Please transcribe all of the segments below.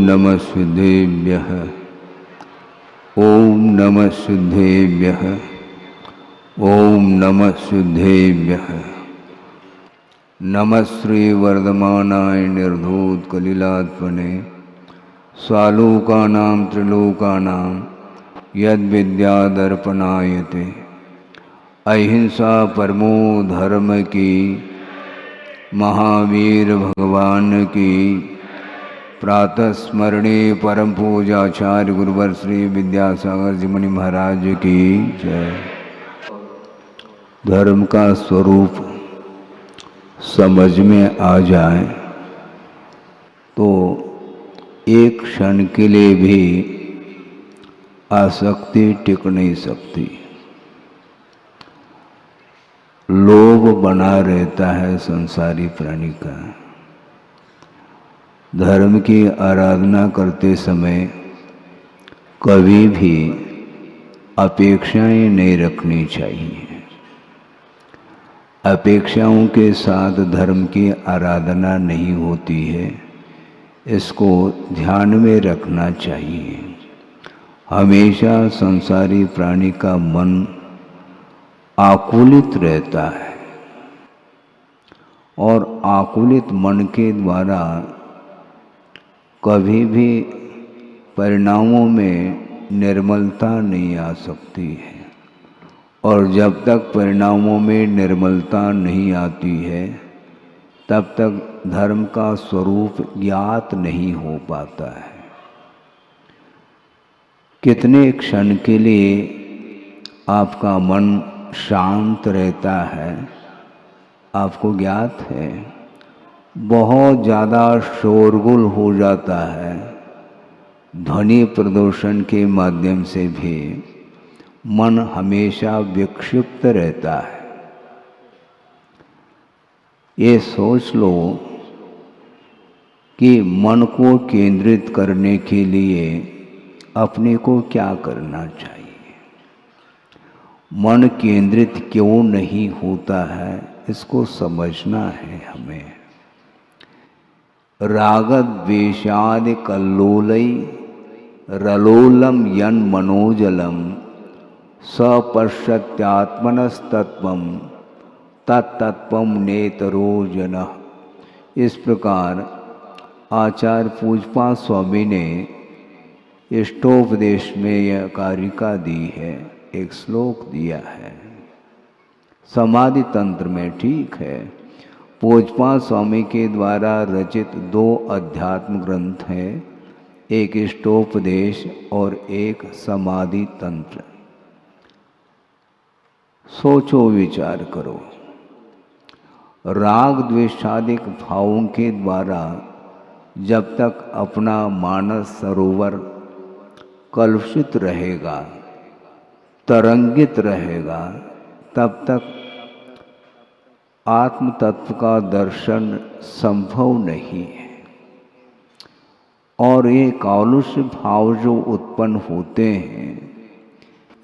नमः सिद्धेभ्यः। ओम नमः सिद्धेभ्यः। ओम नमः सिद्धेभ्यः। नमः श्री वर्धमानाय निर्धूत कलिलात्मने स्वालोकानां त्रिलोकानां यद विद्यादर्पणायते। अहिंसा परमो धर्म की, महावीर भगवान की प्रातः स्मरणे परम पूजाचार्य गुरुवर श्री विद्यासागर जी मुनि महाराज की जय। धर्म का स्वरूप समझ में आ जाए तो एक क्षण के लिए भी आसक्ति टिक नहीं सकती। लोभ बना रहता है संसारी प्राणी का। धर्म की आराधना करते समय कभी भी अपेक्षाएं नहीं रखनी चाहिए। अपेक्षाओं के साथ धर्म की आराधना नहीं होती है, इसको ध्यान में रखना चाहिए। हमेशा संसारी प्राणी का मन आकुलित रहता है और आकुलित मन के द्वारा कभी भी परिणामों में निर्मलता नहीं आ सकती है, और जब तक परिणामों में निर्मलता नहीं आती है तब तक धर्म का स्वरूप ज्ञात नहीं हो पाता है। कितने क्षण के लिए आपका मन शांत रहता है आपको ज्ञात है? बहुत ज़्यादा शोरगुल हो जाता है, ध्वनि प्रदूषण के माध्यम से भी मन हमेशा विक्षिप्त रहता है। ये सोच लो कि मन को केंद्रित करने के लिए अपने को क्या करना चाहिए। मन केंद्रित क्यों नहीं होता है इसको समझना है हमें। रागद्वेषादि कल्लोलै रलोलम यन मनोजलम सपश्यत्यात्मनस्तत्वम तत्तत्वम नेतरो जनः। इस प्रकार आचार्य पूजपा स्वामी ने इष्टोपदेश में यह कारिका दी है, एक श्लोक दिया है समाधि तंत्र में। ठीक है, पूजपा स्वामी के द्वारा रचित 2 अध्यात्म ग्रंथ हैं, एक इष्टोपदेश और एक समाधि तंत्र। सोचो विचार करो। राग द्वेषादिक भावों के द्वारा जब तक अपना मानस सरोवर कलुषित रहेगा, तरंगित रहेगा, तब तक आत्म तत्व का दर्शन संभव नहीं है। और ये कौलुष्य भाव जो उत्पन्न होते हैं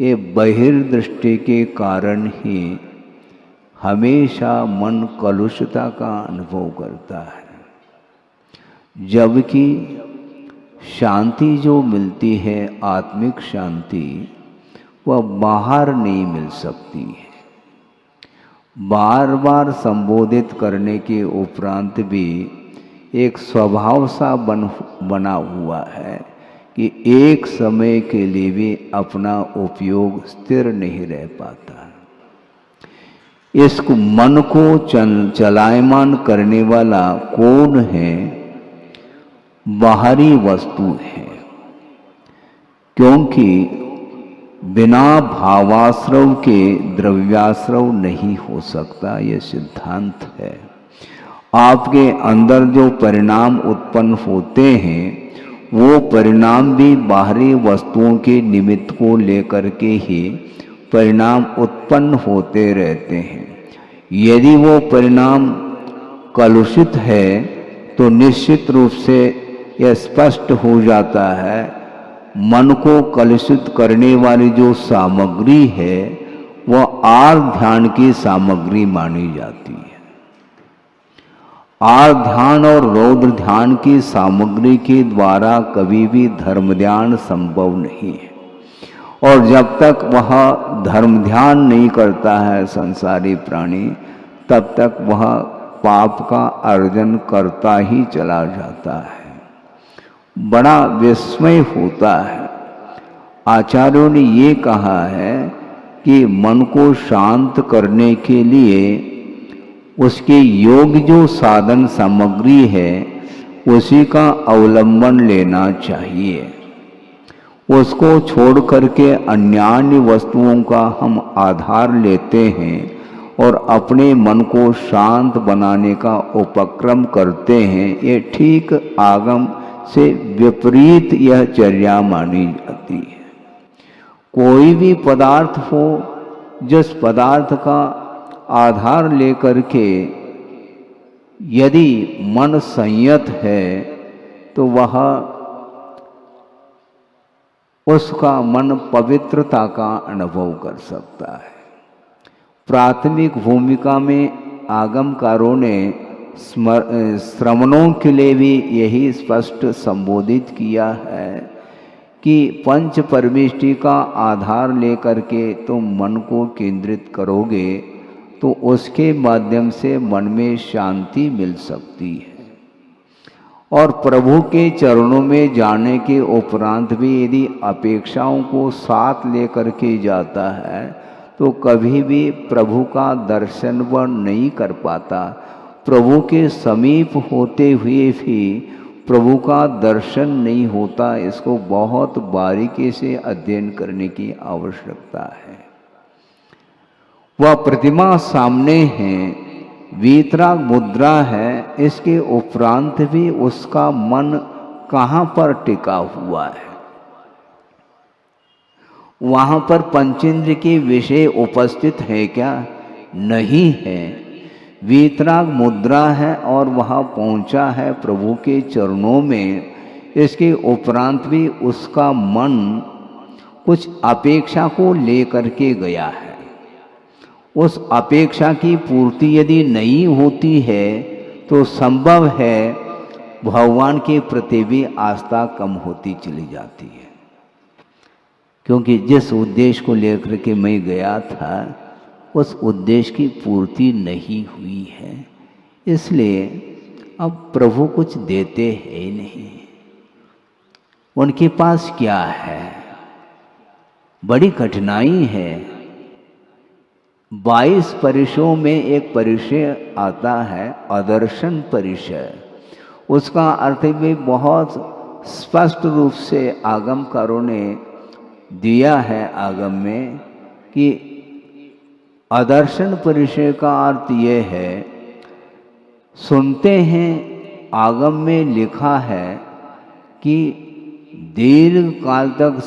ये बहिर्दृष्टि के कारण ही हमेशा मन कलुषता का अनुभव करता है। जबकि शांति जो मिलती है, आत्मिक शांति, वह बाहर नहीं मिल सकती है। बार बार संबोधित करने के उपरांत भी एक स्वभाव सा बना हुआ है कि एक समय के लिए भी अपना उपयोग स्थिर नहीं रह पाता। इस मन को चलायमान करने वाला कौन है? बाहरी वस्तु है, क्योंकि बिना भावाश्रव के द्रव्याश्रव नहीं हो सकता, यह सिद्धांत है। आपके अंदर जो परिणाम उत्पन्न होते हैं वो परिणाम भी बाहरी वस्तुओं के निमित्त को लेकर के ही परिणाम उत्पन्न होते रहते हैं। यदि वो परिणाम कलुषित है तो निश्चित रूप से यह स्पष्ट हो जाता है, मन को कलुषित करने वाली जो सामग्री है वह आर्ध ध्यान की सामग्री मानी जाती है। आर ध्यान और रौद्र ध्यान की सामग्री के द्वारा कभी भी धर्म ध्यान संभव नहीं है। और जब तक वह धर्म ध्यान नहीं करता है संसारी प्राणी, तब तक वह पाप का अर्जन करता ही चला जाता है। बड़ा विस्मय होता है। आचार्यों ने ये कहा है कि मन को शांत करने के लिए उसके योग जो साधन सामग्री है उसी का अवलंबन लेना चाहिए। उसको छोड़ करके अन्य वस्तुओं का हम आधार लेते हैं और अपने मन को शांत बनाने का उपक्रम करते हैं। ये ठीक आगम से विपरीत यह चर्या मानी जाती है। कोई भी पदार्थ हो, जिस पदार्थ का आधार लेकर के यदि मन संयत है तो वह उसका मन पवित्रता का अनुभव कर सकता है। प्राथमिक भूमिका में आगमकारों ने श्रवणों के लिए भी यही स्पष्ट संबोधित किया है कि पंच परमेष्टि का आधार लेकर के तुम मन को केंद्रित करोगे तो उसके माध्यम से मन में शांति मिल सकती है। और प्रभु के चरणों में जाने के उपरांत भी यदि अपेक्षाओं को साथ लेकर के जाता है तो कभी भी प्रभु का दर्शन वह नहीं कर पाता। प्रभु के समीप होते हुए भी प्रभु का दर्शन नहीं होता। इसको बहुत बारीकी से अध्ययन करने की आवश्यकता है। वह प्रतिमा सामने है, वीतराग मुद्रा है, इसके उपरांत भी उसका मन कहाँ पर टिका हुआ है? वहाँ पर पंचेंद्र के विषय उपस्थित है क्या? नहीं है। वीतराग मुद्रा है और वहाँ पहुँचा है प्रभु के चरणों में। इसके उपरांत भी उसका मन कुछ अपेक्षा को लेकर के गया है। उस अपेक्षा की पूर्ति यदि नहीं होती है तो संभव है भगवान के प्रति भी आस्था कम होती चली जाती है। क्योंकि जिस उद्देश्य को लेकर के मैं गया था उस उद्देश्य की पूर्ति नहीं हुई है, इसलिए अब प्रभु कुछ देते हैं नहीं। उनके पास क्या है? बड़ी कठिनाई है। 22 परिचयों में एक परिचय आता है अदर्शन परिचय। उसका अर्थ भी बहुत स्पष्ट रूप से आगमकारों ने दिया है आगम में कि अदर्शन परिचय का अर्थ ये है, सुनते हैं आगम में लिखा है कि दीर्घ काल तक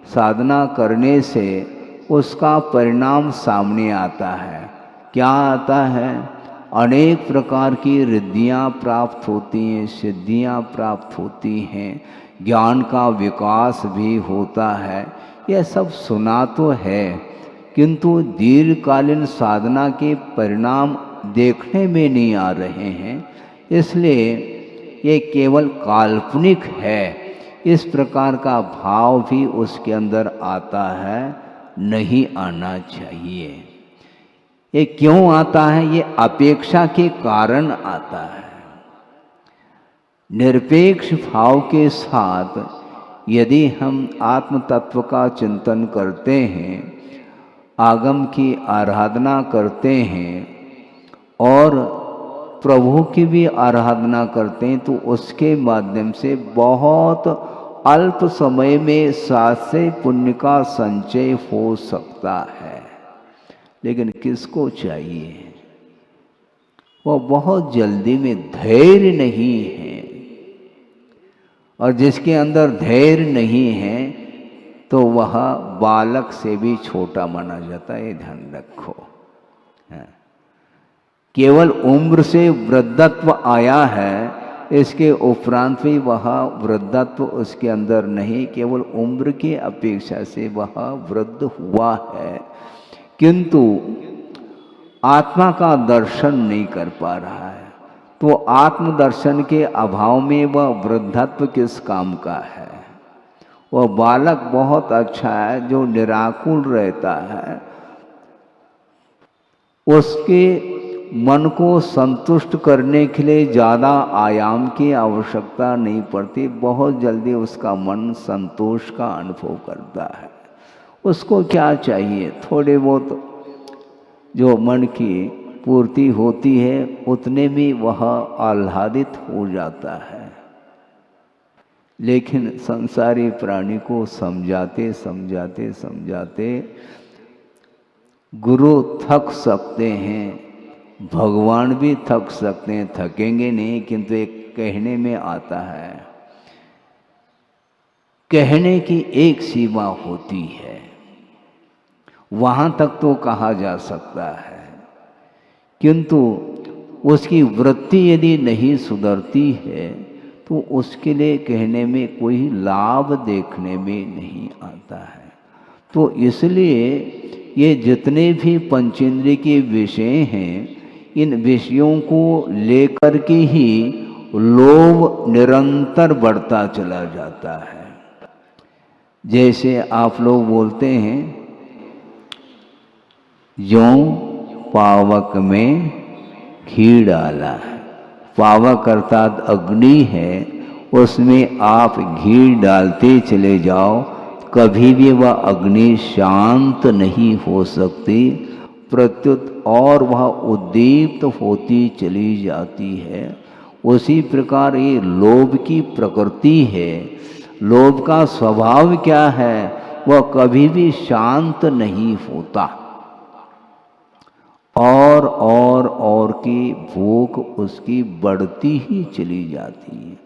साधना करने से उसका परिणाम सामने आता है। क्या आता है? अनेक प्रकार की रिद्धियाँ प्राप्त होती हैं, सिद्धियाँ प्राप्त होती हैं, ज्ञान का विकास भी होता है। यह सब सुना तो है, किंतु दीर्घकालीन साधना के परिणाम देखने में नहीं आ रहे हैं। इसलिए ये केवल काल्पनिक है, इस प्रकार का भाव भी उसके अंदर आता है। नहीं आना चाहिए। ये क्यों आता है? ये अपेक्षा के कारण आता है। निरपेक्ष भाव के साथ यदि हम आत्म तत्व का चिंतन करते हैं, आगम की आराधना करते हैं और प्रभु की भी आराधना करते हैं, तो उसके माध्यम से बहुत अल्प समय में सासे पुण्य का संचय हो सकता है। लेकिन किसको चाहिए? वो बहुत जल्दी में धैर्य नहीं है, और जिसके अंदर धैर्य नहीं है तो वह बालक से भी छोटा माना जाता है। ध्यान रखो। केवल उम्र से वृद्धत्व आया है, इसके उपरांत भी वह वृद्धत्व उसके अंदर नहीं, केवल उम्र की अपेक्षा से वह वृद्ध हुआ है। किंतु आत्मा का दर्शन नहीं कर पा रहा है, तो आत्मदर्शन के अभाव में वह वृद्धत्व किस काम का है। वह बालक बहुत अच्छा है जो निराकुल रहता है, उसके मन को संतुष्ट करने के लिए ज़्यादा आयाम की आवश्यकता नहीं पड़ती, बहुत जल्दी उसका मन संतोष का अनुभव करता है। उसको क्या चाहिए, थोड़े बहुत जो मन की पूर्ति होती है उतने में वह आह्लादित हो जाता है। लेकिन संसारी प्राणी को समझाते समझाते समझाते गुरु थक सकते हैं, भगवान भी थक सकते हैं, थकेंगे नहीं, किंतु एक कहने में आता है, कहने की एक सीमा होती है, वहाँ तक तो कहा जा सकता है, किंतु उसकी वृत्ति यदि नहीं सुधरती है तो उसके लिए कहने में कोई लाभ देखने में नहीं आता है। तो इसलिए ये जितने भी पंचेंद्रिय के विषय हैं, इन विषयों को लेकर के ही लोभ निरंतर बढ़ता चला जाता है। जैसे आप लोग बोलते हैं, यों पावक में घी डाला है, पावक अर्थात अग्नि है, उसमें आप घी डालते चले जाओ, कभी भी वह अग्नि शांत नहीं हो सकती, प्रत्युत और वह उद्दीप्त होती चली जाती है। उसी प्रकार ये लोभ की प्रकृति है। लोभ का स्वभाव क्या है, वह कभी भी शांत नहीं होता, और की भूख उसकी बढ़ती ही चली जाती है।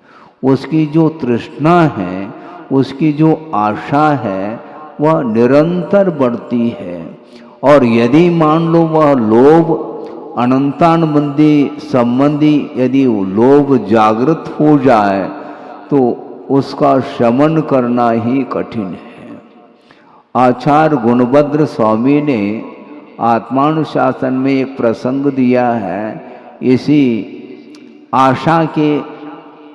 उसकी जो तृष्णा है, उसकी जो आशा है, वह निरंतर बढ़ती है। और यदि मान लो वह लोभ संबंधी यदि लोभ जागृत हो जाए तो उसका शमन करना ही कठिन है। आचार्य गुणभद्र स्वामी ने आत्मानुशासन में एक प्रसंग दिया है, इसी आशा के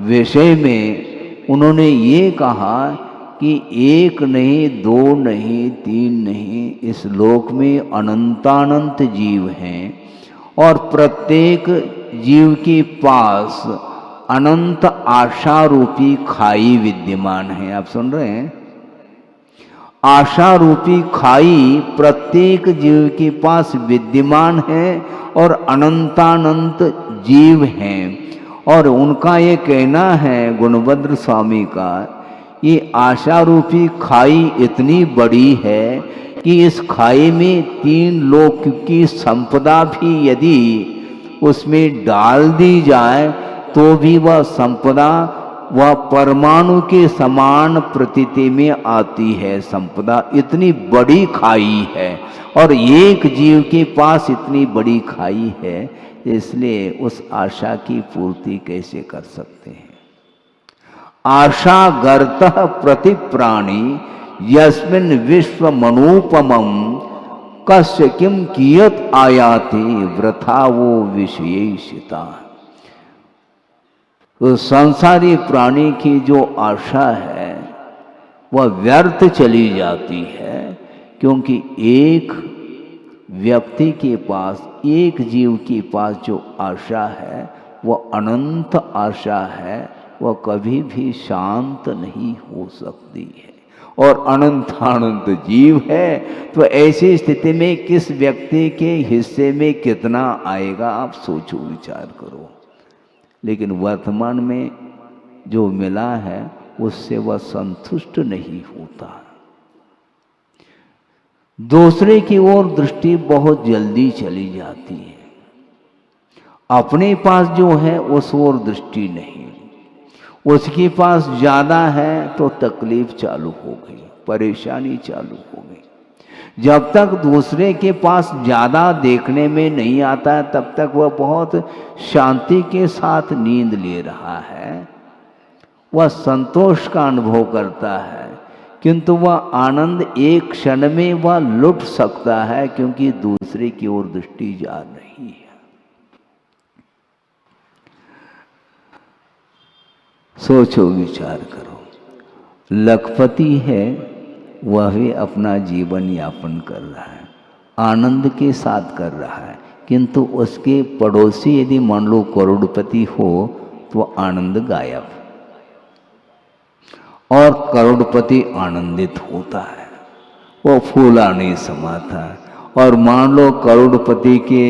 विषय में उन्होंने ये कहा कि एक नहीं, दो नहीं, तीन नहीं, इस लोक में अनंतानंत जीव हैं और प्रत्येक जीव के पास अनंत आशा रूपी खाई विद्यमान है। आप सुन रहे हैं, आशा रूपी खाई प्रत्येक जीव के पास विद्यमान है और अनंतानंत जीव हैं। और उनका ये कहना है, गुणभद्र स्वामी का, ये आशा रूपी खाई इतनी बड़ी है कि इस खाई में तीन लोक की संपदा भी यदि उसमें डाल दी जाए तो भी वह संपदा वह परमाणु के समान प्रतीति में आती है। संपदा इतनी बड़ी खाई है और एक जीव के पास इतनी बड़ी खाई है, इसलिए उस आशा की पूर्ति कैसे कर सकते हैं। आशा गर्तः प्रति प्राणी यस्मिन् विश्व मनोपमं कस्य किम कियत आयाति वृथा वो विषयेशिता। तो संसारी प्राणी की जो आशा है वह व्यर्थ चली जाती है, क्योंकि एक व्यक्ति के पास, एक जीव के पास जो आशा है वह अनंत आशा है, वह कभी भी शांत नहीं हो सकती है। और अनंत जीव है, तो ऐसी स्थिति में किस व्यक्ति के हिस्से में कितना आएगा, आप सोचो, विचार करो। लेकिन वर्तमान में जो मिला है उससे वह संतुष्ट नहीं होता। दूसरे की ओर दृष्टि बहुत जल्दी चली जाती है, अपने पास जो है उस ओर दृष्टि नहीं। उसके पास ज़्यादा है तो तकलीफ चालू हो गई, परेशानी चालू हो गई। जब तक दूसरे के पास ज़्यादा देखने में नहीं आता है तब तक वह बहुत शांति के साथ नींद ले रहा है, वह संतोष का अनुभव करता है, किंतु वह आनंद एक क्षण में वह लुट सकता है, क्योंकि दूसरे दूसरे की ओर दृष्टि जा रही है। सोचो, विचार करो। लखपति है, वह भी अपना जीवन यापन कर रहा है, आनंद के साथ कर रहा है, किंतु उसके पड़ोसी यदि मान लो करोड़पति हो तो आनंद गायब, और करोड़पति आनंदित होता है, वो फूला नहीं समाता है। और मान लो करोड़पति के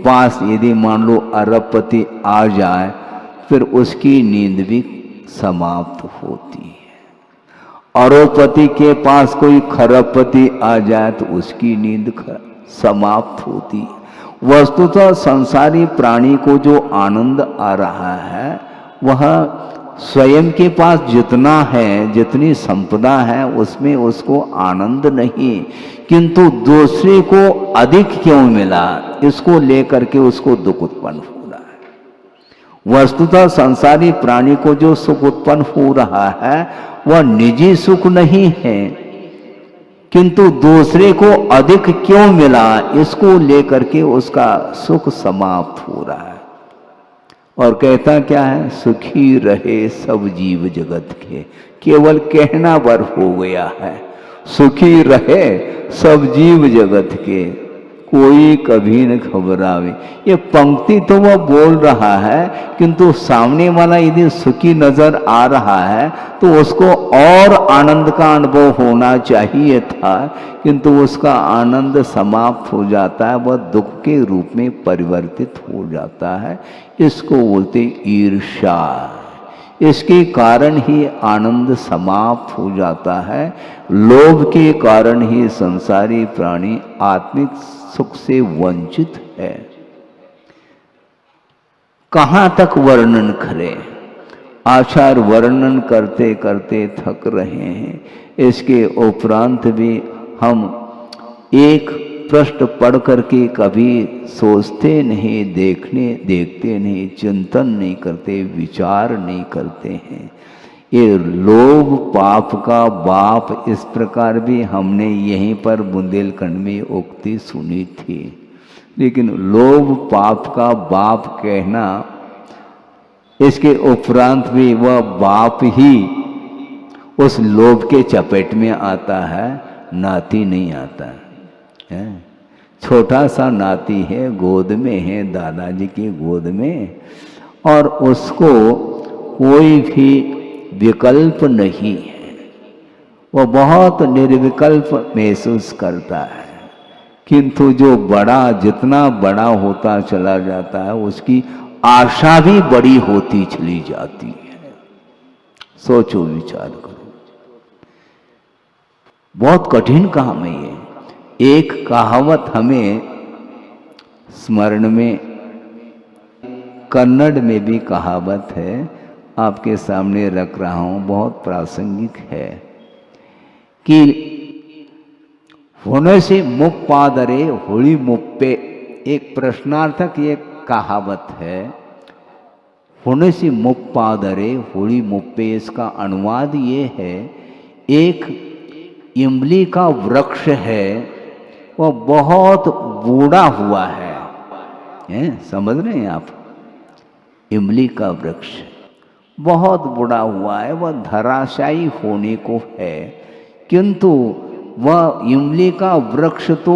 पास यदि मान लो अरबपति आ जाए, फिर उसकी नींद भी समाप्त होती है। अरबपति के पास कोई खरबपति आ जाए तो उसकी नींद समाप्त होती है। वस्तुतः संसारी प्राणी को जो आनंद आ रहा है वह स्वयं के पास जितना है, जितनी संपदा है, उसमें उसको आनंद नहीं, किंतु दूसरे को अधिक क्यों मिला, इसको लेकर के उसको दुख उत्पन्न हो रहा है। वस्तुतः संसारी प्राणी को जो सुख उत्पन्न हो रहा है वह निजी सुख नहीं है, किंतु दूसरे को अधिक क्यों मिला, इसको लेकर के उसका सुख समाप्त हो रहा है। और कहता क्या है, सुखी रहे सब जीव जगत के, केवल कहना भर हो गया है, सुखी रहे सब जीव जगत के, कोई कभी न घबरावे। ये पंक्ति तो वह बोल रहा है, किंतु सामने वाला यदि सुखी नजर आ रहा है तो उसको और आनंद का अनुभव होना चाहिए था, किंतु उसका आनंद समाप्त हो जाता है, वह दुख के रूप में परिवर्तित हो जाता है। इसको बोलते ईर्ष्या। इसके कारण ही आनंद समाप्त हो जाता है। लोभ के कारण ही संसारी प्राणी आत्मिक सुख से वंचित है। कहां तक वर्णन करें, आचार वर्णन करते करते थक रहे हैं। इसके उपरांत भी हम एक पृष्ठ पढ़ करके कभी सोचते नहीं, देखते नहीं, चिंतन नहीं करते, विचार नहीं करते हैं। ये लोभ पाप का बाप, इस प्रकार भी हमने यहीं पर बुंदेलखंड में उक्ति सुनी थी। लेकिन लोभ पाप का बाप कहना, इसके उपरांत भी वह बाप ही उस लोभ के चपेट में आता है, नाती नहीं आता है। छोटा सा नाती है, गोद में है, दादाजी की गोद में, और उसको कोई भी विकल्प नहीं है, वह बहुत निर्विकल्प महसूस करता है। किंतु जो बड़ा, जितना बड़ा होता चला जाता है, उसकी आशा भी बड़ी होती चली जाती है। सोचो, विचार करो, बहुत कठिन काम है ये। एक कहावत हमें स्मरण में, कन्नड़ में भी कहावत है, आपके सामने रख रहा हूं, बहुत प्रासंगिक है कि होने से मुप्पादरे होली मुप्पे, एक प्रश्नार्थक ये कहावत है। होने से मुप्पादरे होली मुप्पे, इसका अनुवाद ये है, एक इमली का वृक्ष है, वह बहुत बूढ़ा हुआ है, समझ रहे हैं आप? इमली का वृक्ष बहुत बूढ़ा हुआ है, वह धराशायी होने को है, किंतु वह इमली का वृक्ष तो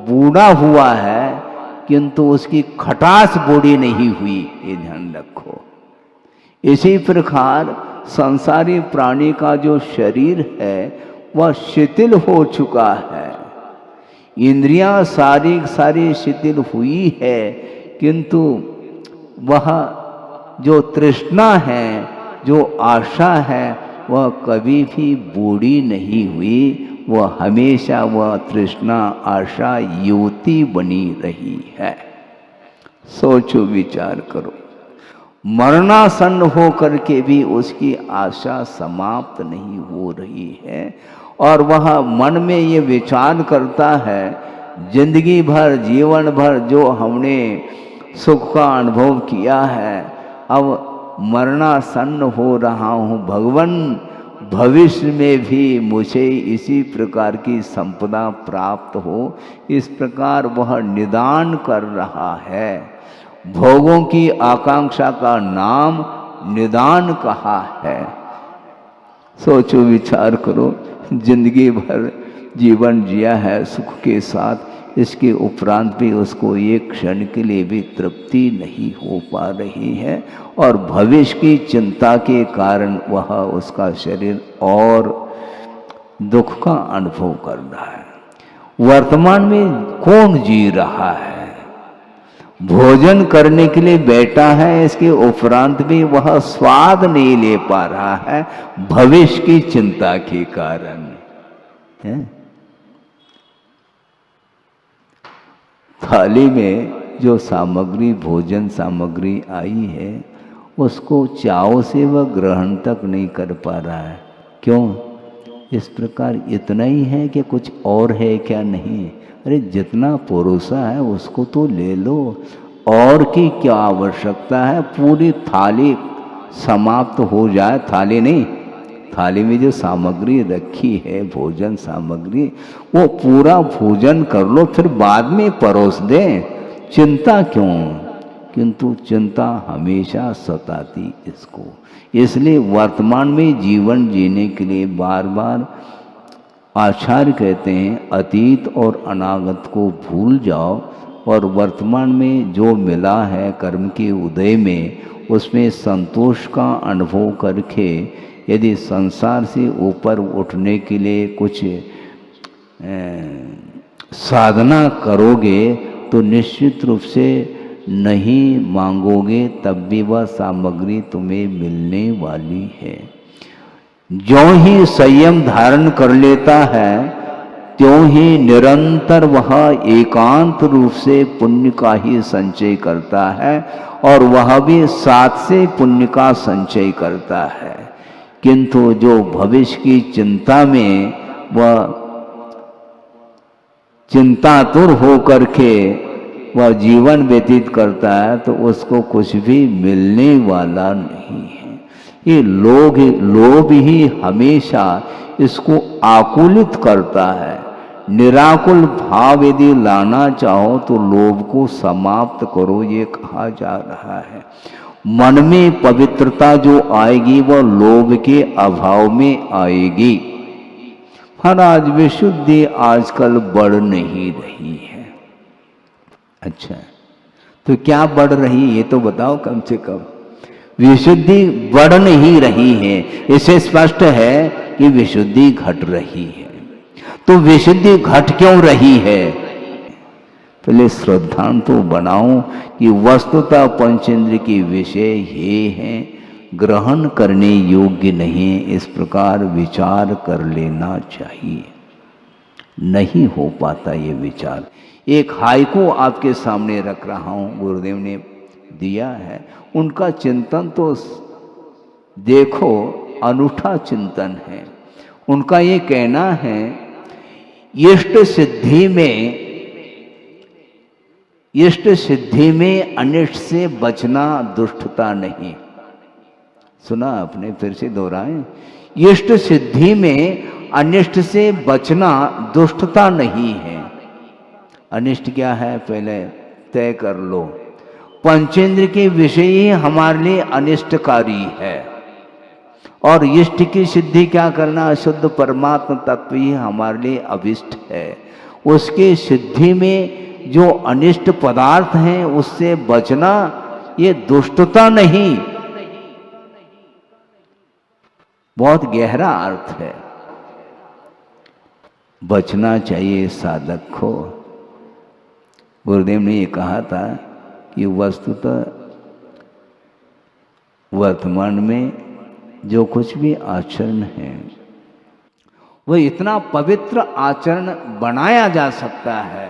बूढ़ा हुआ है, किंतु उसकी खटास बूढ़ी नहीं हुई, ये ध्यान रखो। इसी प्रकार संसारी प्राणी का जो शरीर है वह शिथिल हो चुका है, इंद्रियां सारी शिथिल हुई है, किंतु वह जो तृष्णा है, जो आशा है, वह कभी भी बूढ़ी नहीं हुई, वह हमेशा वह तृष्णा आशा युवती बनी रही है। सोचो, विचार करो, मरणासन्न हो करके भी उसकी आशा समाप्त नहीं हो रही है, और वह मन में ये विचार करता है, जिंदगी भर, जीवन भर जो हमने सुख का अनुभव किया है, अब मरणासन्न हो रहा हूँ, भगवान भविष्य में भी मुझे इसी प्रकार की संपदा प्राप्त हो, इस प्रकार वह निदान कर रहा है। भोगों की आकांक्षा का नाम निदान कहा है। सोचो, विचार करो, जिंदगी भर जीवन जिया है सुख के साथ, इसके उपरांत भी उसको एक क्षण के लिए भी तृप्ति नहीं हो पा रही है, और भविष्य की चिंता के कारण वह उसका शरीर और दुख का अनुभव कर रहा है। वर्तमान में कौन जी रहा है? भोजन करने के लिए बैठा है, इसके उपरांत भी वह स्वाद नहीं ले पा रहा है भविष्य की चिंता के कारण है। थाली में जो सामग्री, भोजन सामग्री आई है, उसको चाव से वह ग्रहण तक नहीं कर पा रहा है। क्यों? इस प्रकार इतना ही है कि कुछ और है क्या? नहीं। अरे जितना परोसा है उसको तो ले लो, और की क्या आवश्यकता है? पूरी थाली समाप्त हो जाए, थाली नहीं, थाली में जो सामग्री रखी है, भोजन सामग्री, वो पूरा भोजन कर लो, फिर बाद में परोस दें। चिंता क्यों? किंतु चिंता हमेशा सताती इसको। इसलिए वर्तमान में जीवन जीने के लिए बार बार आचार्य कहते हैं अतीत और अनागत को भूल जाओ, और वर्तमान में जो मिला है कर्म के उदय में, उसमें संतोष का अनुभव करके यदि संसार से ऊपर उठने के लिए कुछ साधना करोगे तो निश्चित रूप से नहीं मांगोगे, तब भी वह सामग्री तुम्हें मिलने वाली है। ज्यों ही संयम धारण कर लेता है, त्यों ही निरंतर वह एकांत रूप से पुण्य का ही संचय करता है, और वह भी साथ से पुण्य का संचय करता है। किंतु जो भविष्य की चिंता में वह चिंतातुर हो करके वह जीवन व्यतीत करता है, तो उसको कुछ भी मिलने वाला नहीं है। ये लोभ ही हमेशा इसको आकुलित करता है। निराकुल भाव यदि लाना चाहो तो लोभ को समाप्त करो, ये कहा जा रहा है। मन में पवित्रता जो आएगी वह लोभ के अभाव में आएगी। महाराज, विशुद्धि आजकल बढ़ नहीं रही है। अच्छा, तो क्या बढ़ रही है ये तो बताओ कम से कम। विशुद्धि बढ़ नहीं रही है, इससे स्पष्ट है कि विशुद्धि घट रही है। तो विशुद्धि घट क्यों रही है? पहले श्रद्धांत तो बनाओ कि वस्तुतः पंचेंद्र के विषय ये हैं, ग्रहण करने योग्य नहीं, इस प्रकार विचार कर लेना चाहिए। नहीं हो पाता ये विचार। एक हाइकू आपके सामने रख रहा हूँ, गुरुदेव ने दिया है, उनका चिंतन तो देखो, अनूठा चिंतन है। उनका ये कहना है, इष्ट सिद्धि में अनिष्ट से बचना दुष्टता नहीं। सुना आपने? फिर से दोहराएं। इष्ट सिद्धि में अनिष्ट से बचना दुष्टता नहीं है। अनिष्ट क्या है पहले तय कर लो। पंचेंद्र के विषय ही हमारे लिए अनिष्टकारी है, और इष्ट की सिद्धि क्या करना? शुद्ध परमात्मा तत्व ही हमारे लिए अभिष्ट है। उसके सिद्धि में जो अनिष्ट पदार्थ हैं उससे बचना ये दुष्टता नहीं। बहुत गहरा अर्थ है। बचना चाहिए साधक को। गुरुदेव ने ये कहा था कि वस्तुतः वर्तमान में जो कुछ भी आचरण है वह इतना पवित्र आचरण बनाया जा सकता है।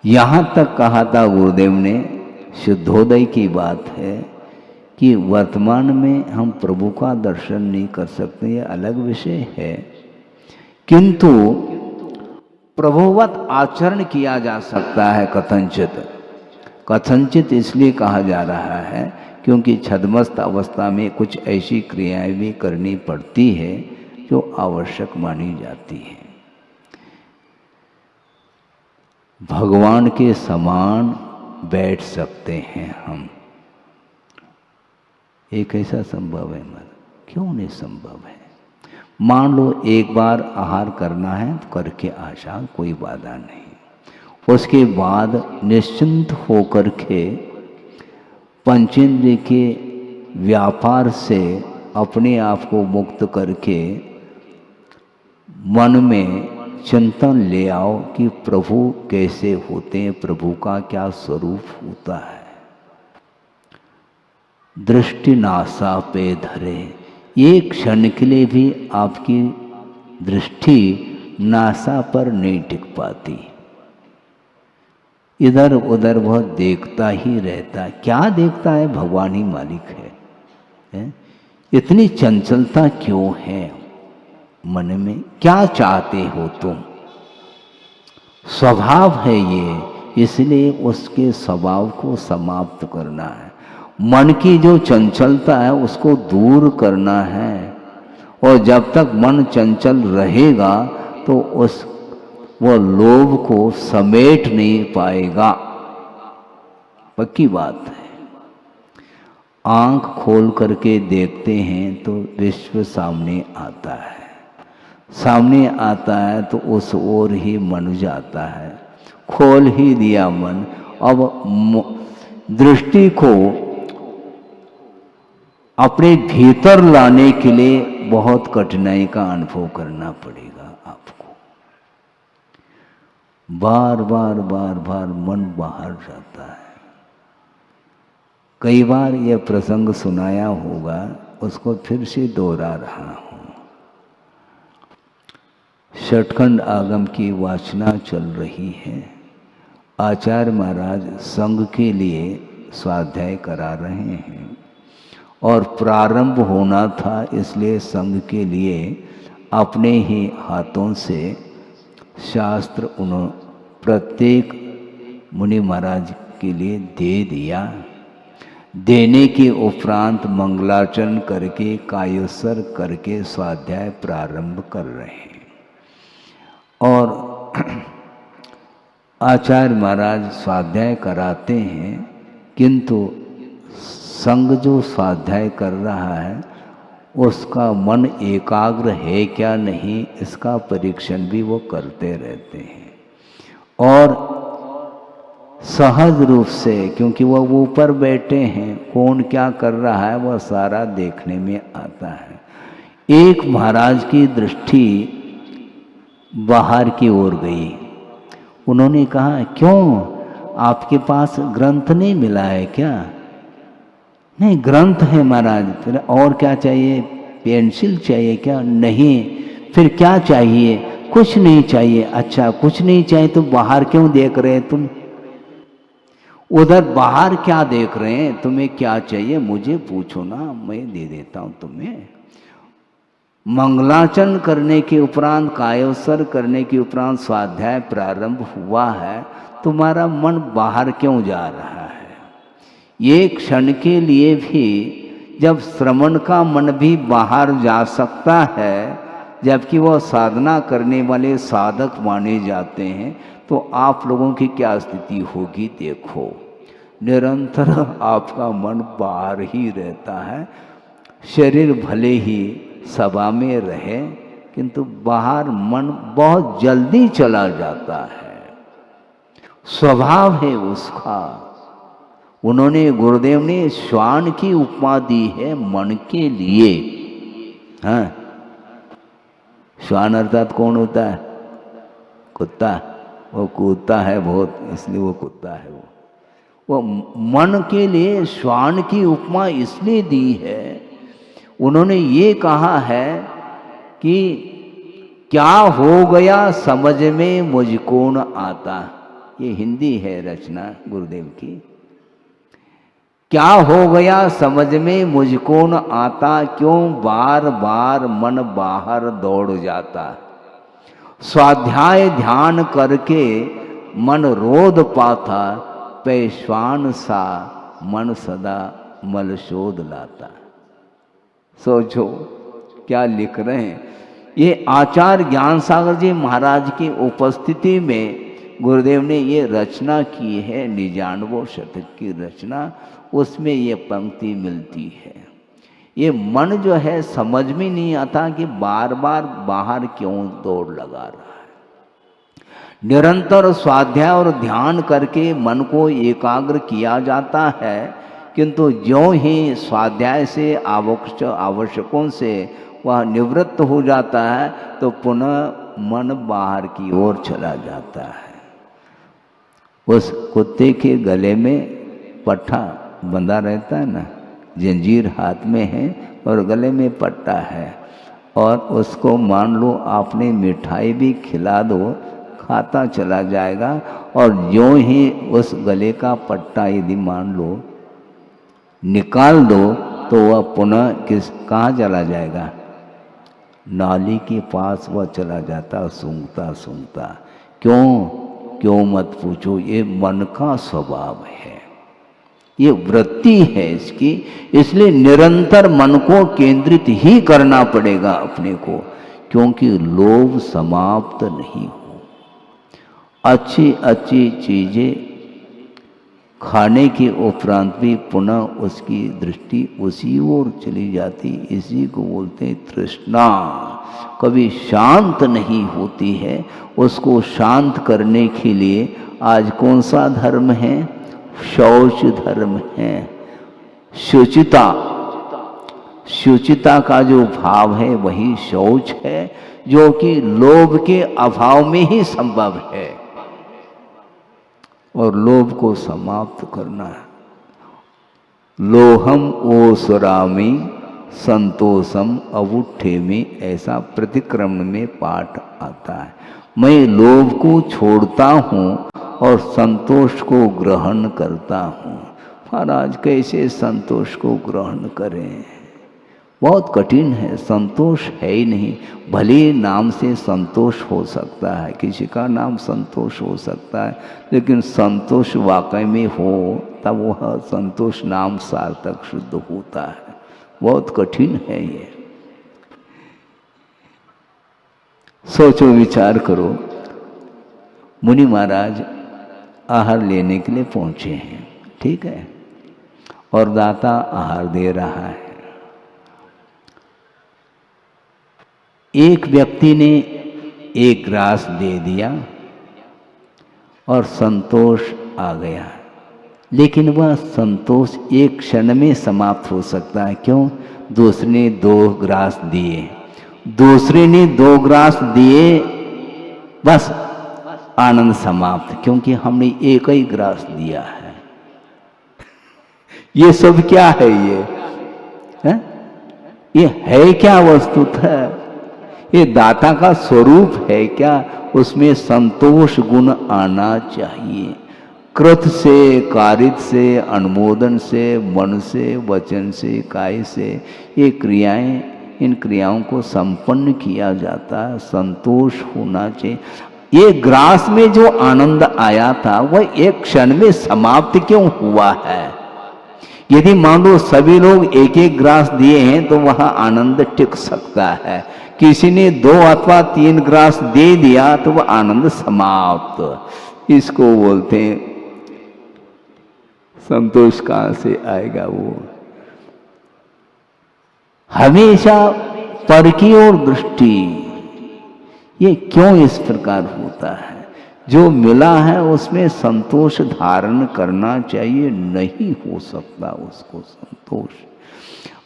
यहाँ तक कहा था गुरुदेव ने, शुद्धोदय की बात है कि वर्तमान में हम प्रभु का दर्शन नहीं कर सकते, ये अलग विषय है, किंतु प्रभुवत आचरण किया जा सकता है कथनचित। कथनचित इसलिए कहा जा रहा है क्योंकि छद्मस्त अवस्था में कुछ ऐसी क्रियाएं भी करनी पड़ती है जो आवश्यक मानी जाती है। भगवान के समान बैठ सकते हैं हम, ये कैसा संभव है? क्यों नहीं संभव है? मान लो एक बार आहार करना है तो करके आशा, कोई बाधा नहीं। उसके बाद निश्चिंत होकर के पंचेंद्रिय के व्यापार से अपने आप को मुक्त करके मन में चिंतन ले आओ कि प्रभु कैसे होते हैं, प्रभु का क्या स्वरूप होता है। दृष्टि नासा पे धरे, एक क्षण के लिए भी आपकी दृष्टि नासा पर नहीं टिक पाती, इधर उधर वह देखता ही रहता। क्या देखता है? भगवान ही मालिक है? इतनी चंचलता क्यों है मन में? क्या चाहते हो तुम? स्वभाव है ये, इसलिए उसके स्वभाव को समाप्त करना है। मन की जो चंचलता है उसको दूर करना है, और जब तक मन चंचल रहेगा तो वो लोभ को समेट नहीं पाएगा। पक्की बात है। आंख खोल करके देखते हैं तो विश्व सामने आता है, सामने आता है तो उस ओर ही मन जाता है। खोल ही दिया मन, अब दृष्टि को अपने भीतर लाने के लिए बहुत कठिनाई का अनुभव करना पड़ेगा आपको। बार बार बार बार मन बाहर जाता है। कई बार यह प्रसंग सुनाया होगा, उसको फिर से दोहरा रहा हूं। षटखंड आगम की वाचना चल रही है। आचार्य महाराज संघ के लिए स्वाध्याय करा रहे हैं और प्रारंभ होना था, इसलिए संघ के लिए अपने ही हाथों से शास्त्र उन्होंने प्रत्येक मुनि महाराज के लिए दे दिया। देने के उपरांत मंगलाचरण करके कायोत्सर्ग करके स्वाध्याय प्रारंभ कर रहे हैं। और आचार्य महाराज स्वाध्याय कराते हैं, किंतु संघ जो स्वाध्याय कर रहा है उसका मन एकाग्र है क्या नहीं, इसका परीक्षण भी वो करते रहते हैं। और सहज रूप से, क्योंकि वह ऊपर बैठे हैं, कौन क्या कर रहा है वह सारा देखने में आता है। एक महाराज की दृष्टि बाहर की ओर गई। उन्होंने कहा, क्यों आपके पास ग्रंथ नहीं मिला है क्या? नहीं, ग्रंथ है महाराज। फिर और क्या चाहिए? पेंसिल चाहिए क्या? नहीं। फिर क्या चाहिए? कुछ नहीं चाहिए। अच्छा, कुछ नहीं चाहिए तो बाहर क्यों देख रहे हैं तुम? उधर बाहर क्या देख रहे हैं? तुम्हें क्या चाहिए मुझे पूछो ना, मैं दे देता हूं तुम्हें। मंगलाचरण करने के उपरांत, कायोत्सर्ग करने के उपरांत स्वाध्याय प्रारंभ हुआ है, तुम्हारा मन बाहर क्यों जा रहा है? ये क्षण के लिए भी जब श्रवण का मन भी बाहर जा सकता है, जबकि वह साधना करने वाले साधक माने जाते हैं, तो आप लोगों की क्या स्थिति होगी देखो। निरंतर आपका मन बाहर ही रहता है। शरीर भले ही सभा में रहे, किंतु बाहर मन बहुत जल्दी चला जाता है। स्वभाव है उसका। उन्होंने, गुरुदेव ने श्वान की उपमा दी है मन के लिए। हाँ, श्वान अर्थात कौन होता है? कुत्ता। वो कूदता है बहुत, इसलिए वो कुत्ता है। वो मन के लिए श्वान की उपमा इसलिए दी है। उन्होंने ये कहा है कि क्या हो गया समझ में मुझको न आता। ये हिंदी है रचना गुरुदेव की। क्या हो गया समझ में मुझको न आता, क्यों बार बार मन बाहर दौड़ जाता। स्वाध्याय ध्यान करके मन रोध पाता, पैश्वान सा मन सदा मल शोध लाता। सोचो क्या लिख रहे हैं। ये आचार्य ज्ञान सागर जी महाराज की उपस्थिति में गुरुदेव ने ये रचना की है, 99 शतक की रचना, उसमें ये पंक्ति मिलती है। ये मन जो है समझ में नहीं आता कि बार बार बाहर क्यों दौड़ लगा रहा है। निरंतर स्वाध्याय और ध्यान करके मन को एकाग्र किया जाता है, किंतु ज्यों ही स्वाध्याय से आवश्यकों से वह निवृत्त हो जाता है तो पुनः मन बाहर की ओर चला जाता है। उस कुत्ते के गले में पट्टा बंधा रहता है ना, जंजीर हाथ में है और गले में पट्टा है, और उसको मान लो आपने मिठाई भी खिला दो, खाता चला जाएगा, और ज्यों ही उस गले का पट्टा यदि मान लो निकाल दो तो वह पुनः कहाँ चला जाएगा? नाली के पास वह चला जाता सूंघता सूंघता। क्यों मत पूछो, ये मन का स्वभाव है, ये वृत्ति है इसकी। इसलिए निरंतर मन को केंद्रित ही करना पड़ेगा अपने को, क्योंकि लोभ समाप्त नहीं हो। अच्छी अच्छी चीजें खाने के उपरांत भी पुनः उसकी दृष्टि उसी ओर चली जाती। इसी को बोलते हैं तृष्णा, कभी शांत नहीं होती है। उसको शांत करने के लिए आज कौन सा धर्म है? शौच धर्म है। शुचिता, शुचिता का जो भाव है वही शौच है, जो कि लोभ के अभाव में ही संभव है। और लोभ को समाप्त करना है। लोहम ओसरामी संतोषम अवुठे में, ऐसा प्रतिक्रमण में पाठ आता है। मैं लोभ को छोड़ता हूँ और संतोष को ग्रहण करता हूँ। महाराज कैसे संतोष को ग्रहण करें? बहुत कठिन है, संतोष है ही नहीं। भले नाम से संतोष हो सकता है, किसी का नाम संतोष हो सकता है, लेकिन संतोष वाकई में हो तब वह संतोष नाम सार्थक शुद्ध होता है। बहुत कठिन है ये। सोचो, विचार करो। मुनि महाराज आहार लेने के लिए पहुंचे हैं, ठीक है, और दाता आहार दे रहा है। एक व्यक्ति ने एक ग्रास दे दिया और संतोष आ गया, लेकिन वह संतोष एक क्षण में समाप्त हो सकता है। क्यों? दूसरे ने 2 ग्रास दिए, दूसरे ने 2 ग्रास दिए, बस आनंद समाप्त, क्योंकि हमने एक ही ग्रास दिया है। ये सब क्या है? ये है क्या वस्तुतः? ये दाता का स्वरूप है क्या? उसमें संतोष गुण आना चाहिए। कृत से, कारित से, अनुमोदन से, मन से, वचन से, काय से, ये क्रियाएं, इन क्रियाओं को संपन्न किया जाता है। संतोष होना चाहिए। ये ग्रास में जो आनंद आया था वह एक क्षण में समाप्त क्यों हुआ है? यदि मान लो सभी लोग एक एक ग्रास दिए हैं तो वह आनंद टिक सकता है। किसी ने 2 अथवा 3 ग्रास दे दिया तो वह आनंद समाप्त। इसको बोलते हैं संतोष। कहां से आएगा वो? हमेशा पर की ओर दृष्टि। ये क्यों इस प्रकार होता है? जो मिला है उसमें संतोष धारण करना चाहिए। नहीं हो सकता उसको संतोष।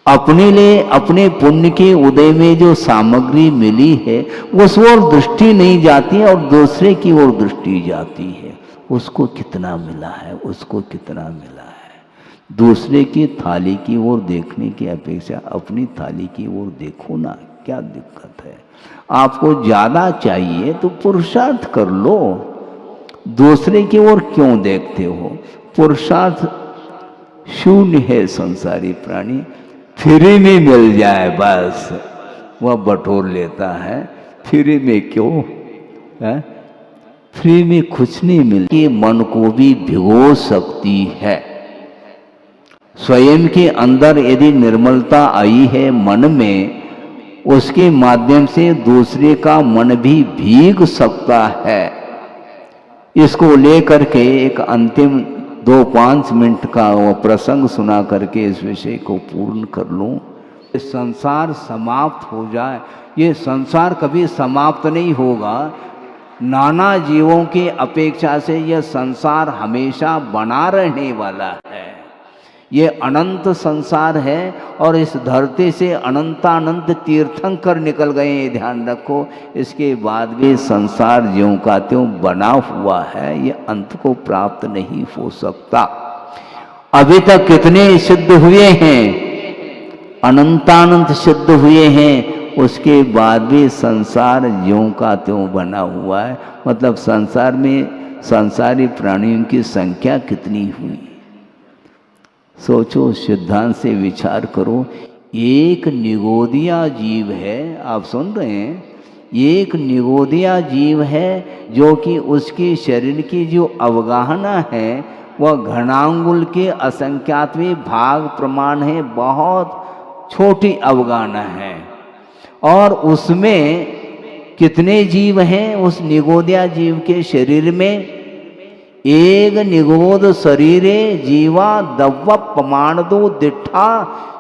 अपने लिए, अपने पुण्य के उदय में जो सामग्री मिली है उस ओर दृष्टि नहीं जाती और दूसरे की ओर दृष्टि जाती है। उसको कितना मिला है, उसको कितना मिला है। दूसरे की थाली की ओर देखने की अपेक्षा अपनी थाली की ओर देखो ना, क्या दिक्कत है? आपको ज्यादा चाहिए तो पुरुषार्थ कर लो, दूसरे की ओर क्यों देखते हो? पुरुषार्थ शून्य है संसारी प्राणी। फ्री में मिल जाए बस वह बटोर लेता है। फ्री में क्यों है? फ्री में कुछ नहीं मिलता। मन को भी भिगो सकती है। स्वयं के अंदर यदि निर्मलता आई है मन में, उसके माध्यम से दूसरे का मन भी भीग सकता है। इसको लेकर के एक अंतिम 2-5 मिनट का वो प्रसंग सुना करके इस विषय को पूर्ण कर लूं। संसार समाप्त हो जाए, ये संसार कभी समाप्त नहीं होगा। नाना जीवों की अपेक्षा से यह संसार हमेशा बना रहने वाला है। ये अनंत संसार है और इस धरती से अनंतानंत तीर्थंकर निकल गए, ये ध्यान रखो। इसके बाद भी संसार ज्यों का त्यों बना हुआ है, ये अंत को प्राप्त नहीं हो सकता। अभी तक कितने सिद्ध हुए हैं, अनंतानंत सिद्ध हुए हैं, उसके बाद भी संसार ज्यों का त्यों बना हुआ है। मतलब संसार में संसारी प्राणियों की संख्या कितनी हुई, सोचो, सिद्धांत से विचार करो। एक निगोदिया जीव है, आप सुन रहे हैं, एक निगोदिया जीव है जो कि उसके शरीर की जो अवगाहना है वह घनांगुल के असंख्यातवें भाग प्रमाण है, बहुत छोटी अवगाहना है। और उसमें कितने जीव हैं उस निगोदिया जीव के शरीर में? एक निगोद शरीरे जीवा दव्व प्रमाण दो दिठा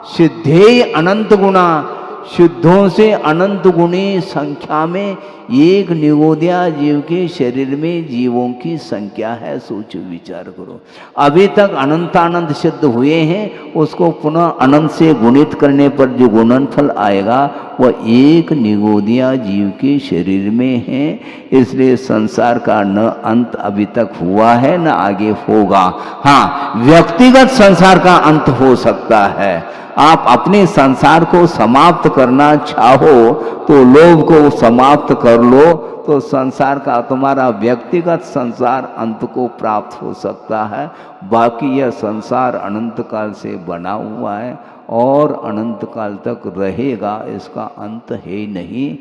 सिद्धे अनंत गुणा। सिद्धों से अनंत गुणी संख्या में एक निगोदिया जीव के शरीर में जीवों की संख्या है। सोचो, विचार करो। अभी तक अनंतानंत सिद्ध हुए हैं, उसको पुनः अनंत से गुणित करने पर जो गुणनफल आएगा वह एक निगोदिया जीव के शरीर में है। इसलिए संसार का न अंत अभी तक हुआ है न आगे होगा। हाँ, व्यक्तिगत संसार का अंत हो सकता है। आप अपने संसार को समाप्त करना चाहो तो लोभ को समाप्त कर लो, तो संसार का तुम्हारा व्यक्तिगत संसार अंत को प्राप्त हो सकता है। बाकी यह संसार अनंत काल से बना हुआ है और अनंत काल तक रहेगा, इसका अंत है नहीं।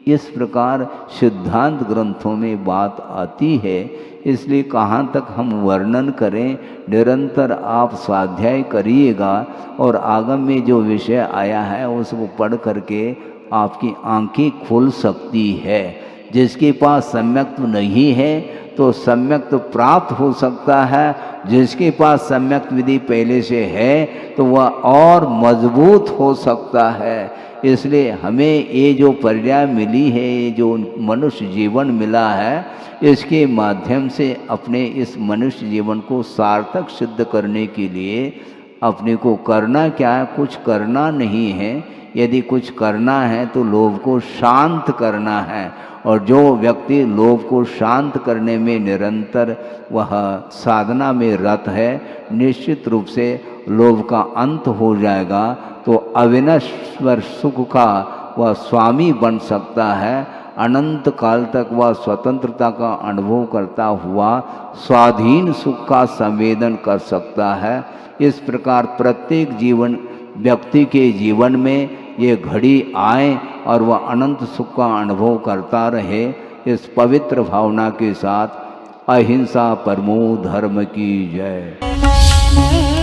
इस प्रकार सिद्धांत ग्रंथों में बात आती है। इसलिए कहाँ तक हम वर्णन करें, निरंतर आप स्वाध्याय करिएगा और आगम में जो विषय आया है उसको पढ़ करके आपकी आंखें खुल सकती है। जिसके पास सम्यक्त्व नहीं है तो सम्यक्त्व प्राप्त हो सकता है, जिसके पास सम्यक विधि पहले से है तो वह और मजबूत हो सकता है। इसलिए हमें ये जो पर्याय मिली है, ये जो मनुष्य जीवन मिला है, इसके माध्यम से अपने इस मनुष्य जीवन को सार्थक सिद्ध करने के लिए अपने को करना क्या है? कुछ करना नहीं है। यदि कुछ करना है तो लोभ को शांत करना है, और जो व्यक्ति लोभ को शांत करने में निरंतर वह साधना में रत है, निश्चित रूप से लोभ का अंत हो जाएगा, तो अविनश्वर सुख का वह स्वामी बन सकता है। अनंत काल तक वह स्वतंत्रता का अनुभव करता हुआ स्वाधीन सुख का संवेदन कर सकता है। इस प्रकार प्रत्येक जीवन व्यक्ति के जीवन में ये घड़ी आए और वह अनंत सुख का अनुभव करता रहे। इस पवित्र भावना के साथ अहिंसा परमो धर्म की जय।